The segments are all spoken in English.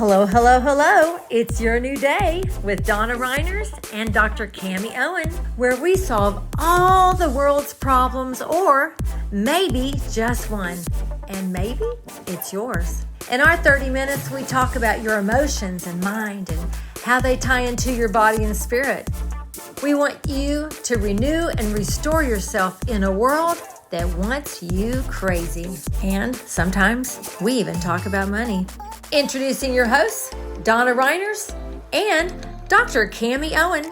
Hello, hello, hello. It's your new day with Donna and Dr. Kami Owen, where we solve all the world's problems, or maybe just one, and maybe it's yours. In our 30 minutes, we talk about your emotions and mind and how they tie into your body and spirit. We want you to renew and restore yourself in a world that wants you crazy. And sometimes we even talk about money. Introducing your hosts, Donna and Dr. Kami Owen.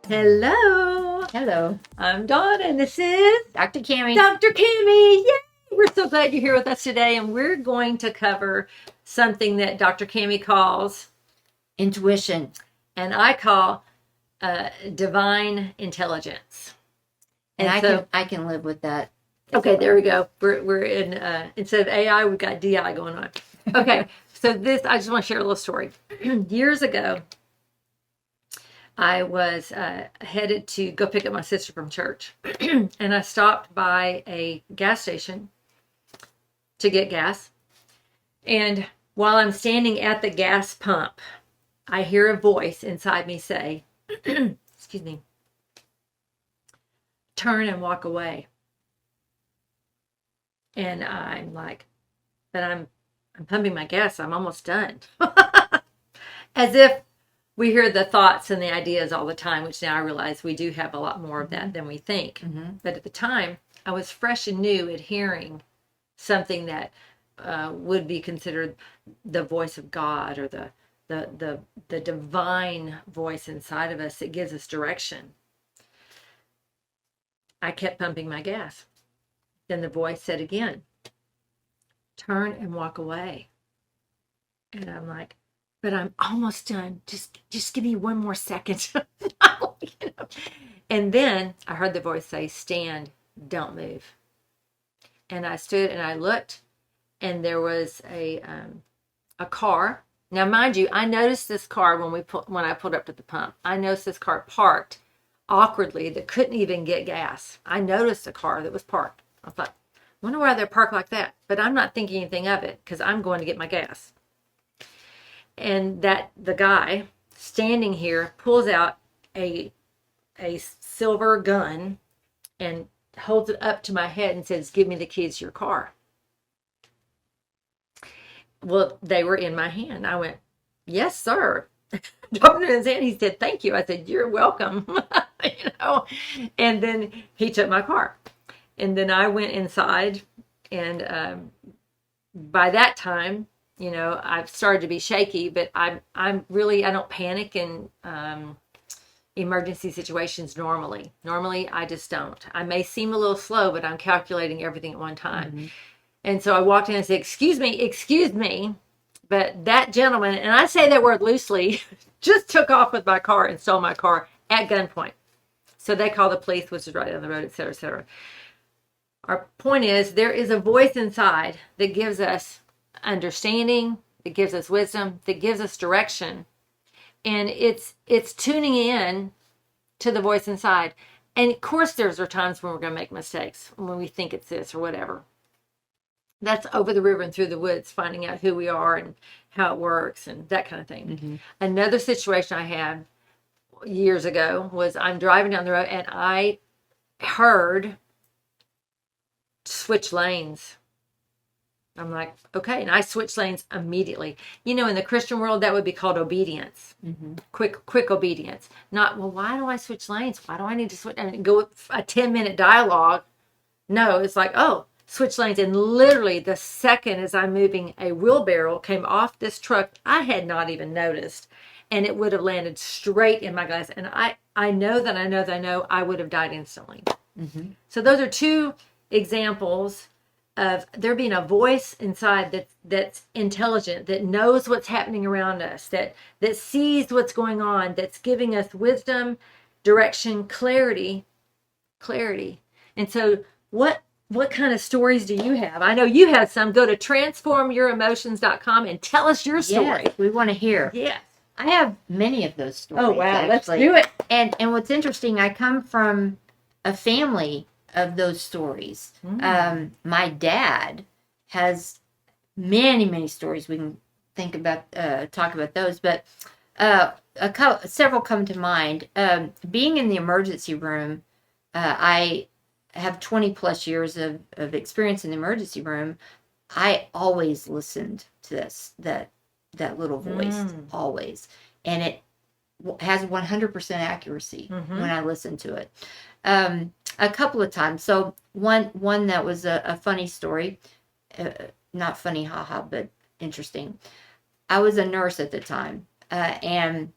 Hello. Hello. I'm Donna, and this is Dr. Kami. Dr. Kami. Yay! We're so glad you're here with us today, and we're going to cover something that Dr. Kami calls Intuition. and I call divine intelligence. And I can live with that. Okay, there we go. We're in instead of AI, we've got DI going on. Okay, so I just want to share a little story. Years ago, I was headed to go pick up my sister from church, and I stopped by a gas station to get gas. And while I'm standing at the gas pump, I hear a voice inside me say, excuse me, turn and walk away. And I'm like, but I'm pumping my gas. I'm almost done. As if we hear the thoughts and the ideas all the time, which now I realize we do have a lot more of that than we think. Mm-hmm. But at the time, I was fresh and new at hearing something that would be considered the voice of God, or the divine voice inside of us that gives us direction. I kept pumping my gas. Then the voice said again, turn and walk away. And I'm like, but I'm almost done. Just give me one more second. And then I heard the voice say, stand, don't move. And I stood and I looked, and there was a car. Now, mind you, I noticed this car when I pulled up to the pump. I noticed this car parked awkwardly that couldn't even get gas. I noticed a car that was parked. I thought, I wonder why they're parked like that. But I'm not thinking anything of it because I'm going to get my gas. And the guy standing here pulls out a silver gun and holds it up to my head and says, give me the keys to your car. Well, they were in my hand. I went, yes, sir. Dropped it in his hand. He said, thank you. I said, you're welcome. And then he took my car. And then I went inside, and by that time, I've started to be shaky, but I don't panic in emergency situations normally. Normally, I just don't. I may seem a little slow, but I'm calculating everything at one time. Mm-hmm. And so I walked in and said, excuse me. But that gentleman, and I say that word loosely, just took off with my car and stole my car at gunpoint. So they called the police, which is right down the road, et cetera, et cetera. Our point is, there is a voice inside that gives us understanding, that gives us wisdom, that gives us direction. And it's tuning in to the voice inside. And of course, there are times when we're going to make mistakes, when we think it's this or whatever. That's over the river and through the woods, finding out who we are and how it works and that kind of thing. Mm-hmm. Another situation I had years ago was I'm driving down the road and I heard switch lanes. I'm like, okay. And I switched lanes immediately. In the Christian world, that would be called obedience. Mm-hmm. Quick obedience. Not, well, why do I switch lanes? Why do I need to switch and go a 10-minute dialogue? No, it's like, oh, switch lanes. And literally the second as I'm moving, a wheelbarrow came off this truck I had not even noticed, and it would have landed straight in my glass. And I know I would have died instantly. Mm-hmm. So those are two examples of there being a voice inside that's intelligent, that knows what's happening around us, that sees what's going on, that's giving us wisdom, direction, clarity. And so what kind of stories do you have? I know you have some. Go to transformyouremotions.com and tell us your story. Yes, we want to hear. Yes. I have many of those stories. Oh, wow. Actually. Let's do it. And what's interesting, I come from a family of those stories. My dad has many, many stories. We can talk about those, but several come to mind. Being in the emergency room, I have 20 plus years of experience in the emergency room. I always listened to that little voice, always. And it has 100% accuracy when I listen to it. A couple of times. So one that was a funny story, not funny, haha, but interesting. I was a nurse at the time, and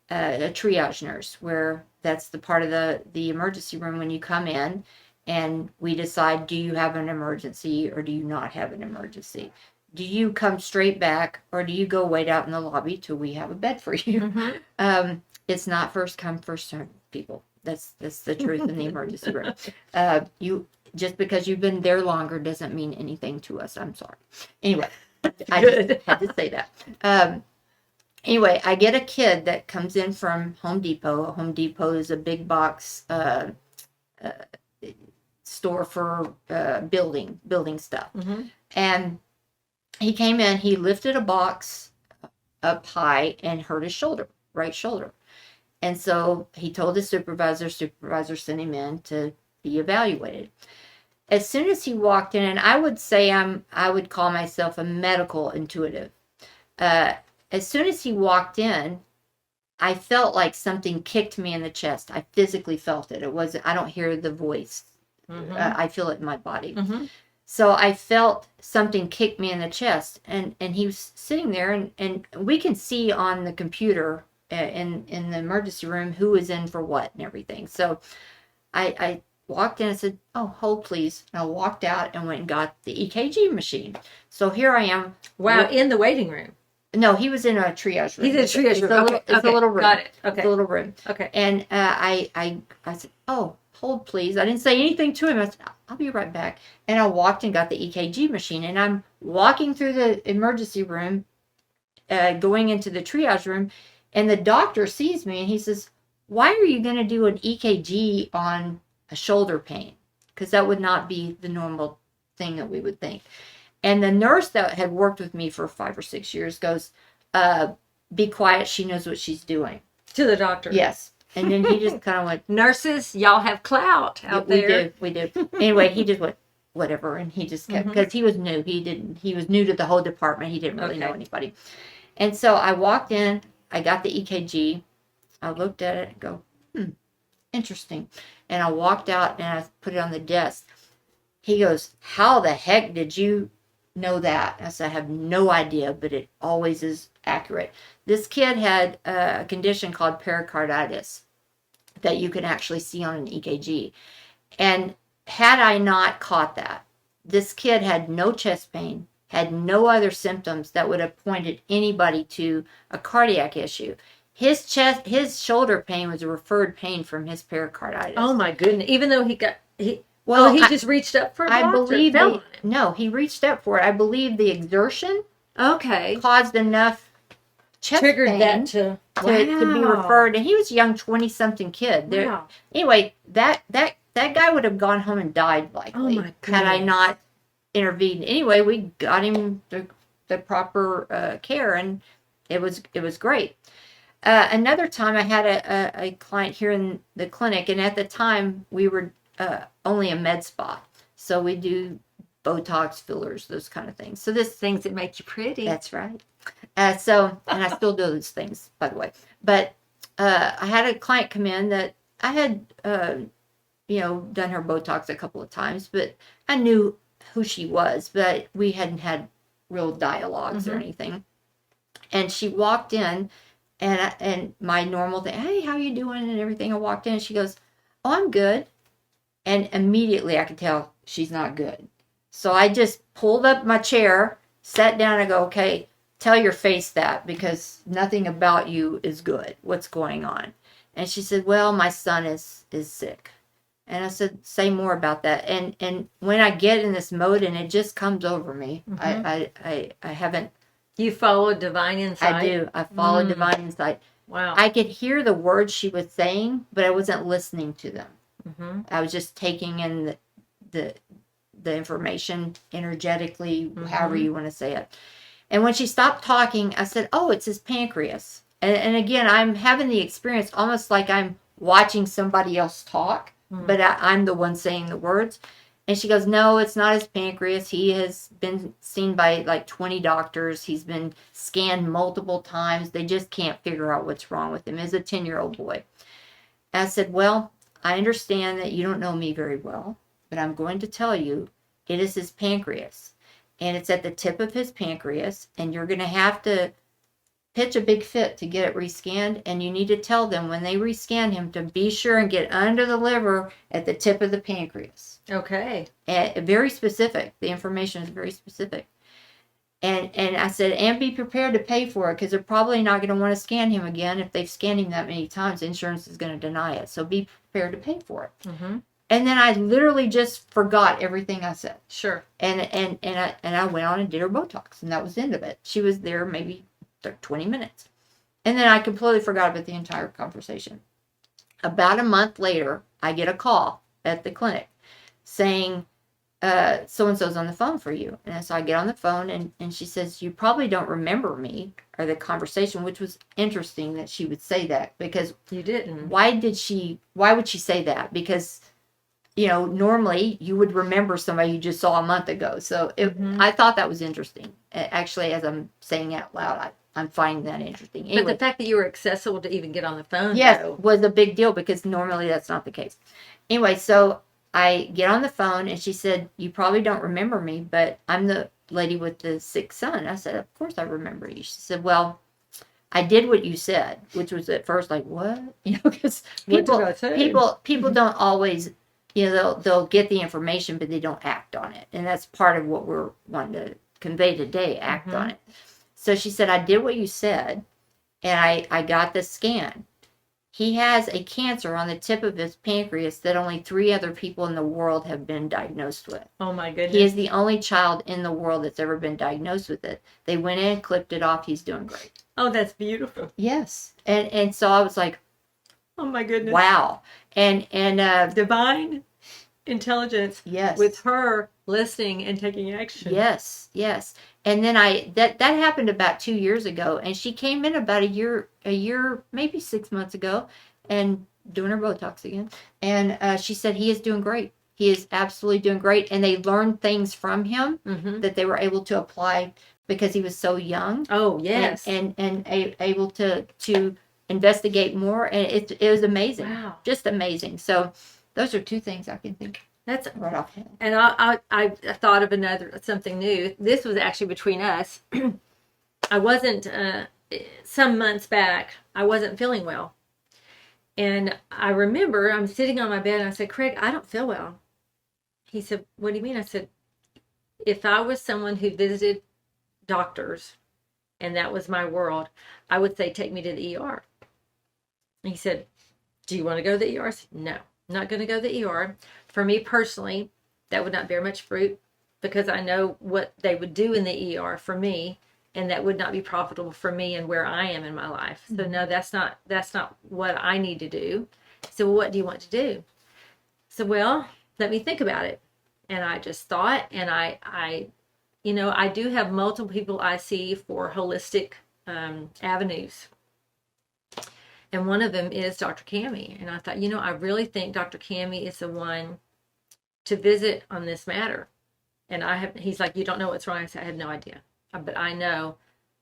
a triage nurse, where that's the part of the emergency room when you come in, and we decide, do you have an emergency or do you not have an emergency? Do you come straight back, or do you go wait out in the lobby till we have a bed for you? It's not first come, first serve, people. That's the truth in the emergency room. You just because you've been there longer doesn't mean anything to us. I'm sorry. Anyway, I just had to say that. Anyway, I get a kid that comes in from Home Depot. Home Depot is a big box store for building stuff. And he came in, he lifted a box up high and hurt his shoulder, right shoulder. And so he told the supervisor sent him in to be evaluated. As soon as he walked in, and I would say I would call myself a medical intuitive. As soon as he walked in, I felt like something kicked me in the chest. I physically felt it. I don't hear the voice. I feel it in my body. So I felt something kick me in the chest, and he was sitting there, and we can see on the computer in the emergency room who was in for what and everything. So I walked in and said, "Oh, hold please." And I walked out and went and got the EKG machine. So here I am. Wow, in the waiting room. No, he was in a triage room. He's in a triage room. It's a little room. Got it. Okay. It's a little room. Okay. And I said, "Oh, hold please." I didn't say anything to him. I said, "I'll be right back." And I walked and got the EKG machine. And I'm walking through the emergency room, going into the triage room. And the doctor sees me and he says, "Why are you going to do an EKG on a shoulder pain?" Because that would not be the normal thing that we would think. And the nurse that had worked with me for 5 or 6 years goes, "Be quiet. She knows what she's doing." To the doctor. Yes. And then he just kind of went, "Nurses, y'all have clout out there." We do. Anyway, he just went, whatever. And he just kept, because he was new. He was new to the whole department. He didn't really know anybody. And so I walked in, I got the EKG. I looked at it and go, interesting. And I walked out and I put it on the desk. He goes, "How the heck did you know that?" I said, "I have no idea, but it always is accurate." This kid had a condition called pericarditis that you can actually see on an EKG. And had I not caught that, this kid had no chest pain, had no other symptoms that would have pointed anybody to a cardiac issue. His shoulder pain was a referred pain from his pericarditis. Oh my goodness! Even though he just reached up for it. I believe he reached up for it. I believe the exertion caused enough chest triggered pain that to be referred. And he was a young 20-something kid. Wow. Anyway, that guy would have gone home and died likely had I not intervened. Anyway, we got him the proper care, and it was great. Another time I had a client here in the clinic, and at the time we were only a med spa. So we do Botox, fillers, those kind of things. So this things that make you pretty. That's right. And I still do those things, by the way. But I had a client come in that I had, done her Botox a couple of times, but I knew who she was, but we hadn't had real dialogues or anything. And she walked in, and my normal thing, "Hey, how you doing?" and everything. I walked in, and she goes, "Oh, I'm good." And immediately I could tell she's not good. So I just pulled up my chair, sat down, and go, "Okay, tell your face that, because nothing about you is good. What's going on?" And she said, "Well, my son is sick." And I said, "Say more about that." And when I get in this mode, and it just comes over me, I haven't. You follow divine insight? I do. I follow divine insight. Wow. I could hear the words she was saying, but I wasn't listening to them. Mm-hmm. I was just taking in the information energetically, however you want to say it. And when she stopped talking, I said, "Oh, it's his pancreas." And again, I'm having the experience almost like I'm watching somebody else talk, but I'm the one saying the words. And she goes, "No, it's not his pancreas. He has been seen by like 20 doctors. He's been scanned multiple times. They just can't figure out what's wrong with him. He's a 10-year-old boy." And I said, "Well, I understand that you don't know me very well, but I'm going to tell you it is his pancreas. And it's at the tip of his pancreas, and you're going to have to pitch a big fit to get it rescanned, and you need to tell them when they rescan him to be sure and get under the liver at the tip of the pancreas." Okay. And very specific. The information is very specific. And I said, "And be prepared to pay for it, because they're probably not going to want to scan him again. If they've scanned him that many times, insurance is going to deny it. So be prepared to pay for it." Mm-hmm. And then I literally just forgot everything I said. Sure. And I went on and did her Botox, and that was the end of it. She was there maybe 20 minutes. And then I completely forgot about the entire conversation. About a month later, I get a call at the clinic saying, "So-and-so's on the phone for you." And so I get on the phone, and she says, "You probably don't remember me or the conversation," which was interesting that she would say that, because You didn't. why would she say that? Because, normally you would remember somebody you just saw a month ago. So I thought that was interesting. Actually, as I'm saying it out loud, I'm finding that interesting. Anyway, But the fact that you were accessible to even get on the phone, yes, though. was a big deal, because normally that's not the case. Anyway, so I get on the phone, and she said, "You probably don't remember me, but I'm the lady with the sick son." I said, "Of course I remember you." She said, "Well, I did what you said," which was at first like, "What?" Because What did I say? people don't always, they'll get the information, but they don't act on it. And that's part of what we're wanting to convey today, act on it. So she said, "I did what you said, and I got the scan. He has a cancer on the tip of his pancreas that only 3 other people in the world have been diagnosed with. Oh my goodness. He is the only child in the world that's ever been diagnosed with it. They went in, clipped it off. He's doing great." Oh, that's beautiful. Yes. And so I was like, Oh my goodness. wow. And Divine intelligence. yes. With her listening and taking action. Yes. And then that happened about 2 years ago, and she came in about a year, maybe 6 months ago, and doing her Botox again. And she said he is doing great. He is absolutely doing great. And they learned things from him that they were able to apply because he was so young. Oh, yes. And able to investigate more. And it was amazing. Wow. Just amazing. So those are 2 things I can think That's right offhand. And I thought of something new. This was actually between us. I wasn't, some months back, I wasn't feeling well. And I remember I'm sitting on my bed and I said, "Craig, I don't feel well." He said, "What do you mean?" I said, "If I was someone who visited doctors and that was my world, I would say, take me to the ER." And he said, "Do you want to go to the ER?" I said, "No, I'm not going to go to the ER. For me personally, that would not bear much fruit, because I know what they would do in the ER for me, and that would not be profitable for me and where I am in my life. So no, that's not what I need to do." So, "Well, what do you want to do?" So, "Well, let me think about it." And I just thought, and I do have multiple people I see for holistic avenues. And one of them is Dr. Kami. And I thought, I really think Dr. Kami is the one to visit on this matter. And he's like, "You don't know what's wrong?" I said, "I have no idea. But I know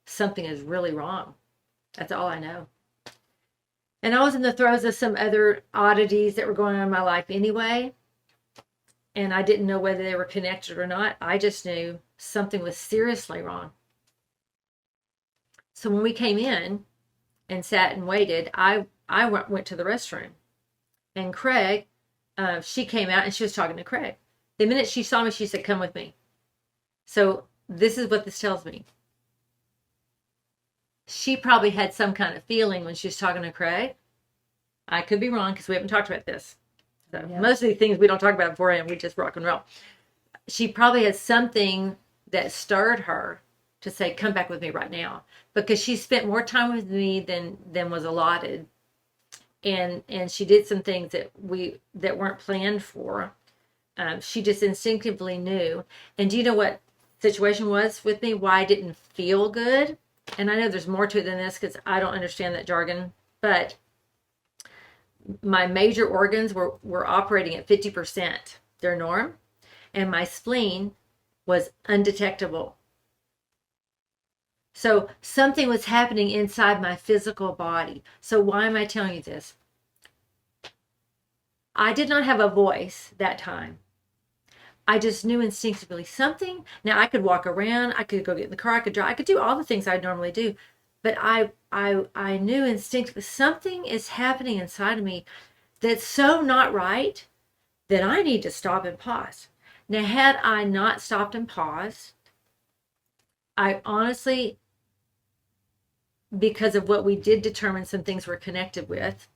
something is really wrong. That's all I know." And I was in the throes of some other oddities that were going on in my life anyway. And I didn't know whether they were connected or not. I just knew something was seriously wrong. So when we came in and sat and waited, I went to the restroom. And Craig, she came out and she was talking to Craig. The minute she saw me, she said, "Come with me." So this is what this tells me. She probably had some kind of feeling when she was talking to Craig. I could be wrong because we haven't talked about this. So most of the things we don't talk about beforehand, we just rock and roll. She probably had something that stirred her to say, "Come back with me right now," because she spent more time with me than was allotted. and she did some things that weren't planned for. She just instinctively knew. And do you know what situation was with me? Why I didn't feel good? And I know there's more to it than this because I don't understand that jargon, but my major organs were operating at 50% their norm, and my spleen was undetectable. So something was happening inside my physical body. So why am I telling you this? I did not have a voice that time. I just knew instinctively something. Now I could walk around, I could go get in the car, I could drive, I could do all the things I normally do. But I knew instinctively something is happening inside of me that's so not right that I need to stop and pause. Now, had I not stopped and paused, I honestly, because of what we did determine some things were connected with,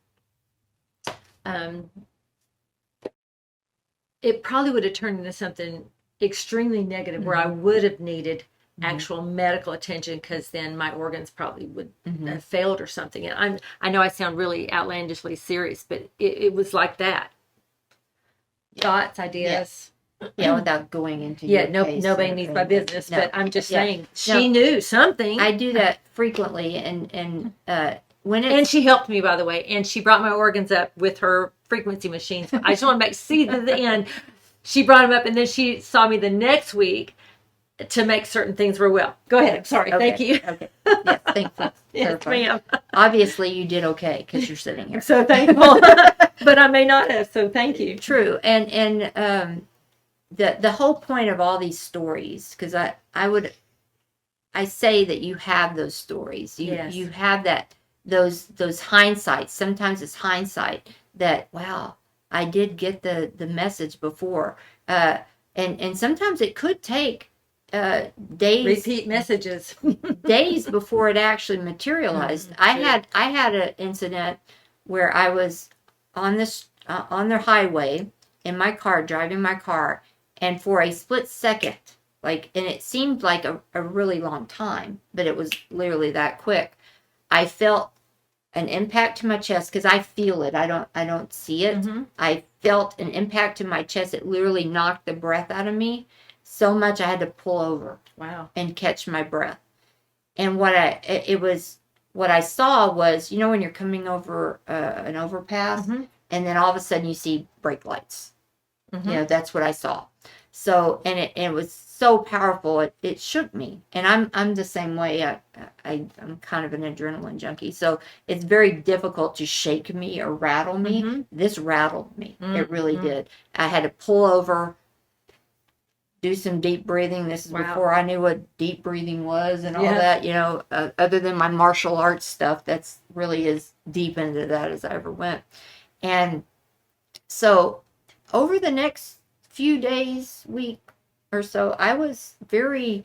it probably would have turned into something extremely negative where I would have needed actual medical attention, because then my organs probably would have failed or something. And I know I sound really outlandishly serious, but it was like that. Thoughts, ideas? Yeah, without going into your case nobody needs my business, no. but I'm just saying she knew something. I do that frequently, and when it's... And she helped me, by the way, and she brought my organs up with her frequency machines. I just want to see to the end. She brought them up, and then she saw me the next week to make certain things were well. Go ahead. I'm sorry. Okay. Thank you. Okay. Yeah, thanks for Yes, ma'am. Obviously, you did okay because you're sitting here. So thankful, but I may not have. So thank you. True, and the whole point of all these stories, because I say that you have those stories. You have those hindsights. Sometimes it's hindsight that, wow, I did get the message before, and sometimes it could take days, repeat messages, days before it actually materialized. I had an incident where I was on the highway in my car, driving my car, and for a split second, and it seemed like a really long time, but it was literally that quick, I felt an impact to my chest, because I feel it. I don't see it. I felt an impact to my chest. It literally knocked the breath out of me so much I had to pull over. Wow. And catch my breath. And what I saw was, when you're coming over an overpass, and then all of a sudden you see brake lights. That's what I saw. So, and it was so powerful, it shook me. And I'm the same way. I'm kind of an adrenaline junkie, so it's very difficult to shake me or rattle me. This rattled me. It really did. I had to pull over, do some deep breathing. This is before I knew what deep breathing was and all that, other than my martial arts stuff, that's really as deep into that as I ever went. And so over the next few days, week or so, I was when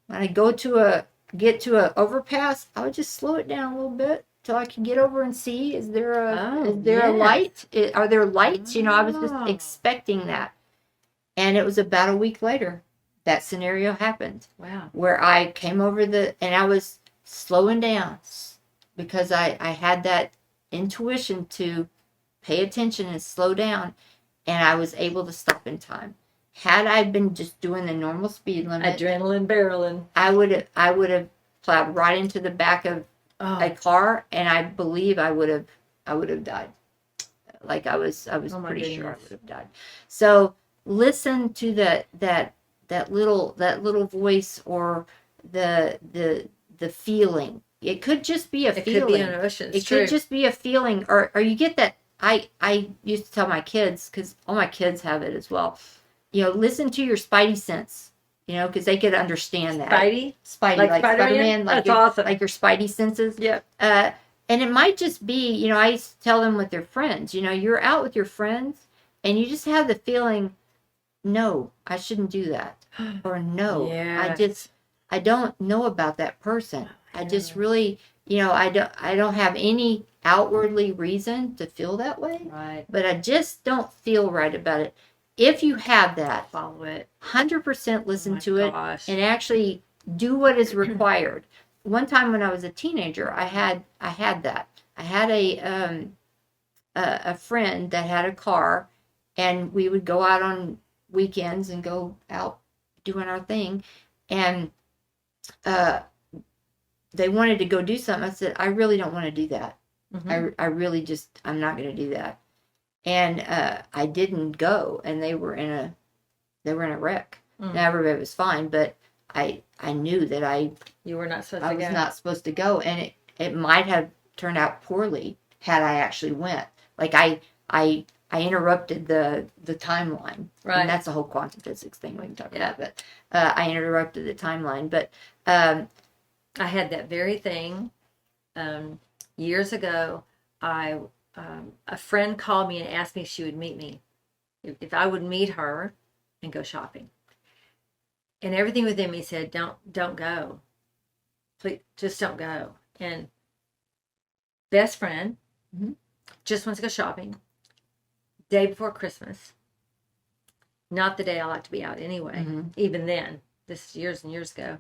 I get to a overpass, I would just slow it down a little bit till I could get over and see, is there a light? Are there lights? I was just expecting that. And it was about a week later that scenario happened. Wow. Where I came over and I was slowing down because I had that intuition to pay attention and slow down, and I was able to stop in time. Had I been just doing the normal speed limit, adrenaline barreling, I would have plowed right into the back of a car, and I believe I would have died. Like I was pretty sure I would have died. So listen to that little voice, or the feeling. It could just be a feeling. It could be an emotion. It could just be a feeling, or you get that. I used to tell my kids, because all my kids have it as well. Listen to your spidey sense. Because they could understand that. Spidey, like Spider-Man, like awesome. Like your spidey senses. Yeah. And it might just be, I used to tell them with their friends. You're out with your friends, and you just have the feeling, no, I shouldn't do that, or no, I don't know about that person. I just really, I don't have any outwardly reason to feel that way. Right. But I just don't feel right about it. If you have that, follow it. 100% listen to it and actually do what is required. One time when I was a teenager, I had that. I had a friend that had a car, and we would go out on weekends and go out doing our thing, and they wanted to go do something. I said, I really don't want to do that. I really just, I'm not going to do that. And I didn't go, and they were in a wreck. Now everybody was fine, but I knew that you were not supposed I to go. was not supposed to go, and it might have turned out poorly had I actually went. Like I interrupted the timeline, Right. And that's a whole quantum physics thing we can talk about. But I interrupted the timeline. But I had that very thing years ago. A friend called me and asked me if she would meet me, if I would meet her and go shopping. And everything within me said, don't go. Please, just don't go. And best friend just wants to go shopping. Day before Christmas. Not the day I like to be out anyway. Even then, this is years and years ago.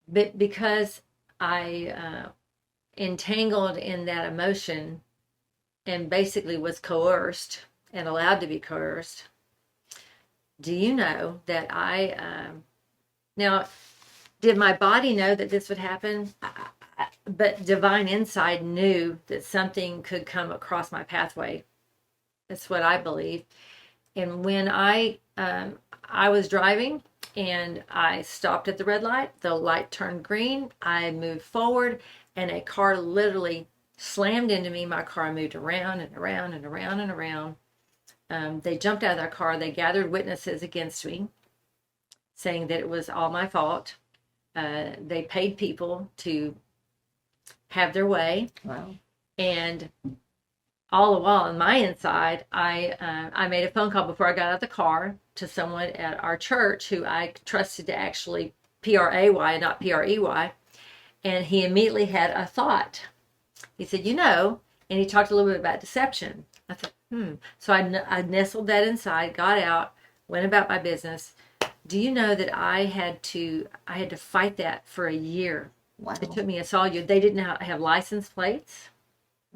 But because I entangled in that emotion and basically was coerced and allowed to be coerced, do you know that now, did my body know that this would happen? But divine inside knew that something could come across my pathway. That's what I believe. And when I was driving and I stopped at the red light, the light turned green, I moved forward, and a car literally slammed into me. My car moved around and around and around and around. They jumped out of their car. They gathered witnesses against me, saying that it was all my fault. They paid people to have their way. wow. And all the while on my inside, I made a phone call before I got out of the car to someone at our church who I trusted to actually PRAY, not PREY. And he immediately had a thought. He said, and he talked a little bit about deception. I thought, So I nestled that inside, got out, went about my business. Do you know that I had to fight that for a year? Wow. It took me a solid year. They didn't have license plates.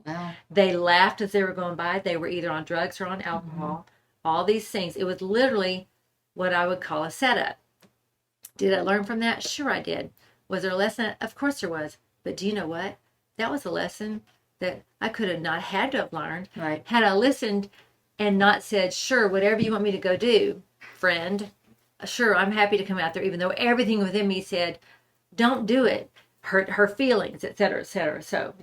Wow. They laughed as they were going by. They were either on drugs or on alcohol. All these things. It was literally what I would call a setup. Did I learn from that? Sure I did. Was there a lesson? Of course there was. But do you know what? That was a lesson that I could have not had to have learned. Right. Had I listened and not said, sure, whatever you want me to go do, friend, sure, I'm happy to come out there, even though everything within me said, don't do it. Hurt her feelings, et cetera, et cetera. So,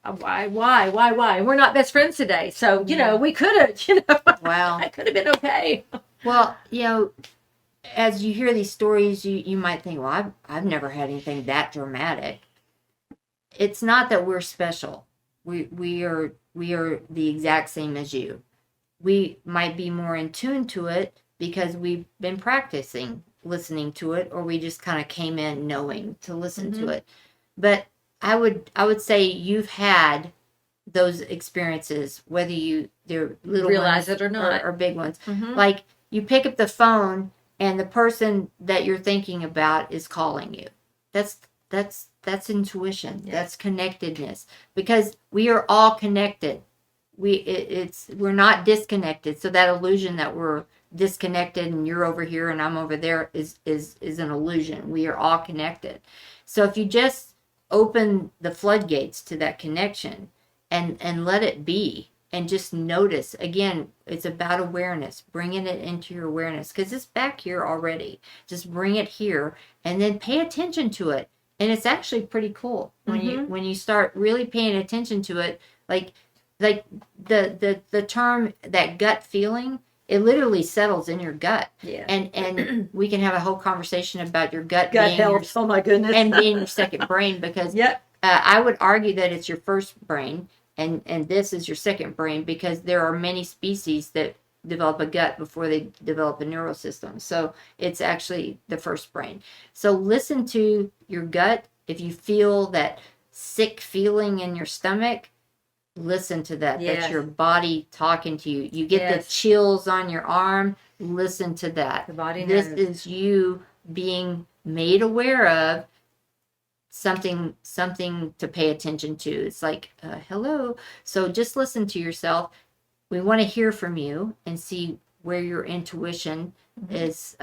why? We're not best friends today. So, we could have, Wow. I could have been okay. Well, as you hear these stories, you might think, well, I've never had anything that dramatic. It's not that we're special. We are the exact same as you. We might be more in tune to it because we've been practicing listening to it, or we just kind of came in knowing to listen to it. But I would say you've had those experiences, whether they're little realize ones it or not, or big ones. Like you pick up the phone and the person that you're thinking about is calling you. That's intuition. Yes. That's connectedness, because we are all connected. We're not disconnected. So that illusion that we're disconnected and you're over here and I'm over there is an illusion. We are all connected. So if you just open the floodgates to that connection and let it be, and just notice, again, it's about awareness, bringing it into your awareness, because it's back here already. Just bring it here and then pay attention to it. And it's actually pretty cool when you start really paying attention to it, like the term, that gut feeling, it literally settles in your gut. Yeah. And we can have a whole conversation about your gut being health. Oh my goodness. And being your second brain, because I would argue that it's your first brain and this is your second brain, because there are many species that develop a gut before they develop a neural system. So it's actually the first brain. So listen to your gut. If you feel that sick feeling in your stomach, listen to that. Yes. That's your body talking to you. You get the chills on your arm, listen to that. The body knows. This is you being made aware of something to pay attention to. It's like, hello. So just listen to yourself. We want to hear from you and see where your intuition is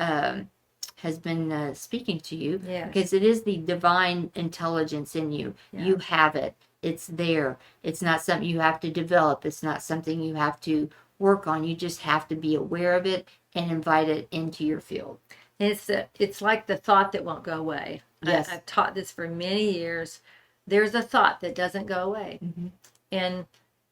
has been speaking to you, because it is the divine intelligence in you. You have it. It's there. It's not something you have to develop. It's not something you have to work on. You just have to be aware of it and invite it into your field. It's like the thought that won't go away. Yes. I've taught this for many years. There's a thought that doesn't go away. And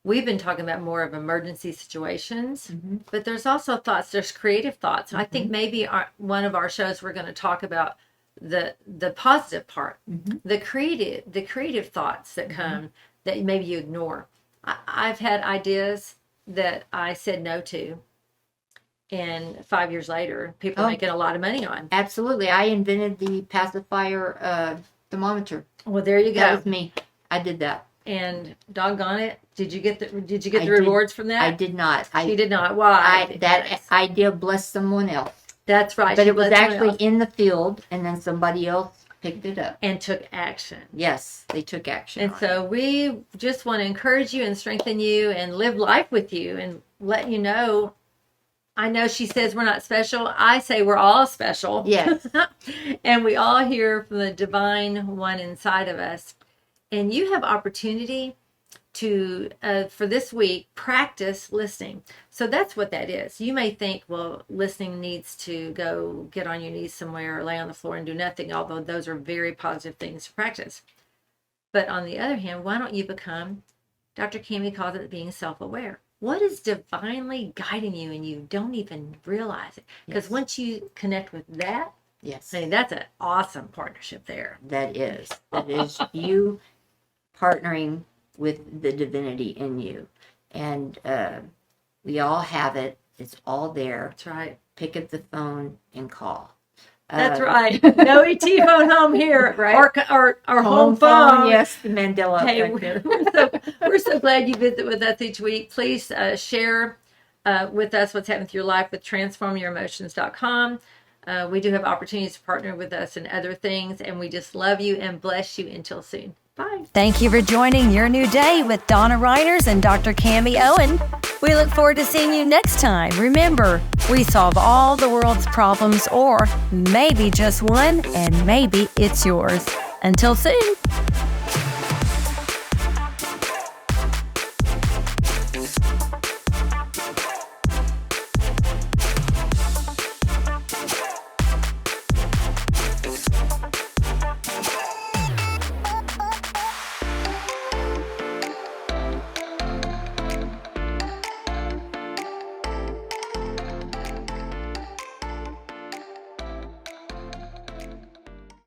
we've been talking about more of emergency situations, but there's also thoughts. There's creative thoughts. I think maybe one of our shows we're going to talk about the positive part, the creative thoughts that come that maybe you ignore. I've had ideas that I said no to, and 5 years later, people are making a lot of money on. Absolutely, I invented the pacifier thermometer. Well, there you go. That was me. I did that. And doggone it, did you get the rewards from that? I did not. She did not. Why? That idea blessed someone else. That's right. But it was actually in the field, and then somebody else picked it up and took action. Yes, they took action. And so we just want to encourage you and strengthen you and live life with you and let you know. I know she says we're not special. I say we're all special. Yes. And we all hear from the divine one inside of us. And you have opportunity to, for this week, practice listening. So that's what that is. You may think, well, listening needs to go get on your knees somewhere or lay on the floor and do nothing, although those are very positive things to practice. But on the other hand, why don't you become, Dr. Kami calls it being self-aware. What is divinely guiding you and you don't even realize it? Because once you connect with that, I mean, that's an awesome partnership there. That is you partnering with the divinity in you. And we all have it. It's all there. That's right. Pick up the phone and call. That's right. No ET phone home here. Right. Or home phone. Yes, the Mandela effect. We're so glad you visit with us each week. Please share with us what's happening with your life with transformyouremotions.com. We do have opportunities to partner with us and other things, and we just love you and bless you until soon. Bye. Thank you for joining Your New Day with Donna Reiners and Dr. Kami Owen. We look forward to seeing you next time. Remember, we solve all the world's problems, or maybe just one, and maybe it's yours. Until soon.